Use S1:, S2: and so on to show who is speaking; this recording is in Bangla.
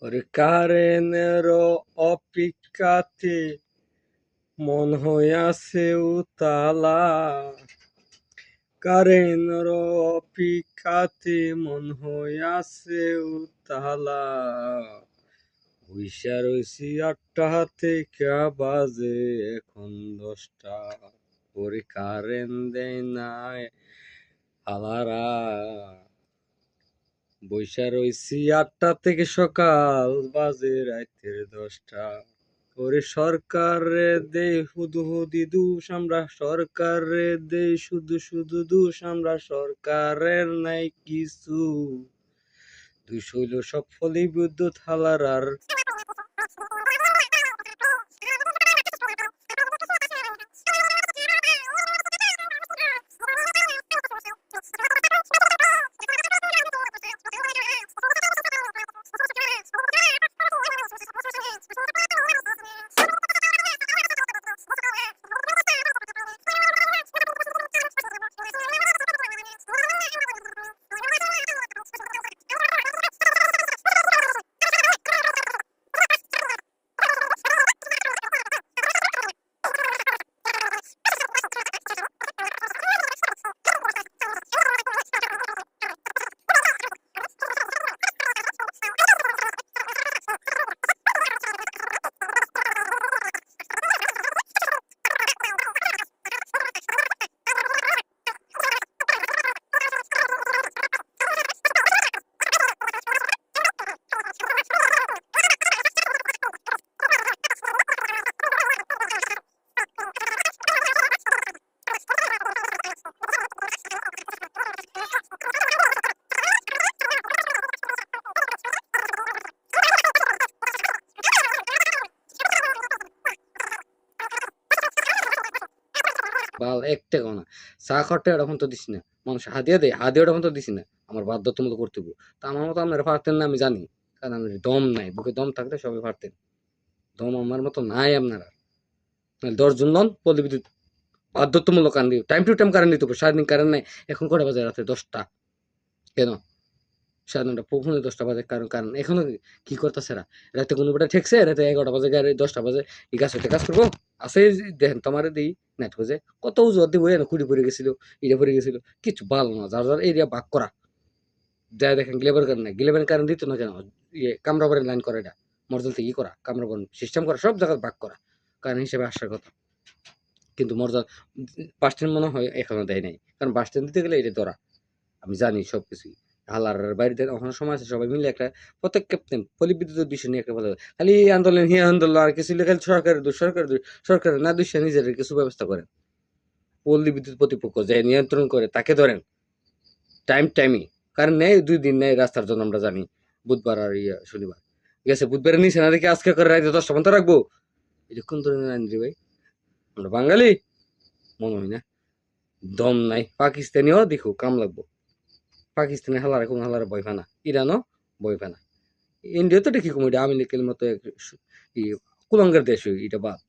S1: ওরে কারেনের অপেক্ষাতে মন হইয়াছে উতালা, কারেনের অপেক্ষাতে মন হইয়াছে উতালা। হুইসা রইছি 8টা থেকে বাজে এখন 10টা। ওরে কারেন্ট দেয় নাই হালারা, বইসা রইছি 8টা থেকে সকাল বাজে রাতের 10টা। ওরে সরকারে দে শুধু হুদি দোষ, আমরা সরকারে দে শুধু শুধু দোষ, আমরা সরকারের নাই কিছু। দুই শৈল সব ফলি বিদ্যুৎ হালার আর বাল একটা না চা খরটা ওরকম তো দিস না, মানুষ হাদিয়া দেয়, হাদিয়া ওরকম তো দিস না, আমার বাধ্যতামূলক কর্তব্য। তা আমার মতো আপনারা পারতেন না আমি জানি, কারণ আমার দম নাই, বুকে দম থাকলে সবাই পারতেন, দম আমার মতো নাই আপনারা। 10 জন নন পল্লী বিদ্যুৎ বাধ্যতামূলক কারণ দিও, টাইম টু টাইম কারেন্ট দিতে হবে, সারাদিন কারেন্ট নাই। এখন কটা বাজে? রাতে 10টা। কেন সাড়ে 9টা, পৌনে 10টা বাজে, কারণ কারণ এখনো কি করতেছে এরা? রাতে কোনো বেটা ঠেকছে, রাতে 11টা বাজে গাড়ি 10টা বাজে এই গাছ হইতে কাজ করবো? আছে দেখেন তোমারে দিই নেট খোঁজে, কত উজু দিয়ে বই না, কুড়ি পড়ে গেছিল, ইটা পড়ে গেছিল, কিছু ভালো না, যার যার এরিয়া ভাগ করা যায়। দেখেন গ্লেবার কারণ নাই, গ্লেবার কারণ দিত না কেন? ইয়ে কামরাবারের লাইন করা, এটা মর্জাল থেকে করা, কামরাবার সিস্টেম করা, সব জায়গায় ভাগ করা, কারণ হিসেবে আসার কথা। কিন্তু মর্যাদা বাস স্ট্যান্ড মনে হয় এখনো দেয় নাই, কারণ বাস স্ট্যান্ড দিতে গেলে এটা ধরা, আমি জানি সবকিছুই। হালার বাড়িতে ওখানে সময় আছে, সবাই মিলে একটা পদক্ষেপ নেন পল্লী বিদ্যুতের বিষয় নিয়ে, একটা ভালো খালি আন্দোলন হিয়া আন্দোলন আর কিছু খালি সরকারের দোষ, সরকারের দোষ, সরকারের না দোষ, নিজের কিছু ব্যবস্থা করেন। পল্লী বিদ্যুৎ কর্তৃপক্ষ যে নিয়ন্ত্রণ করে তাকে ধরেন টাইমই, কারণ নেই 2 দিন নেই রাস্তার জন্য, আমরা জানি বুধবার আর শনিবার গেছে, বুধবারে নিচে না দেখে আজকে করে রাইতে 10টা পর্যন্ত রাখবো, এটা কোন ধরনের আইন রে ভাই? আমরা বাঙালি মনে হয় না, দম নাই। পাকিস্তানিও দেখো কাম লাগবো, পাকিস্তানি হালারে কোনো হালারে ভয় পায় না, ইরানও ভয় পায় না, ইন্ডিয়া তো দেখি কম, এটা আমেরিকার মতো কুলঙ্গের দেশ, এটা বাদ।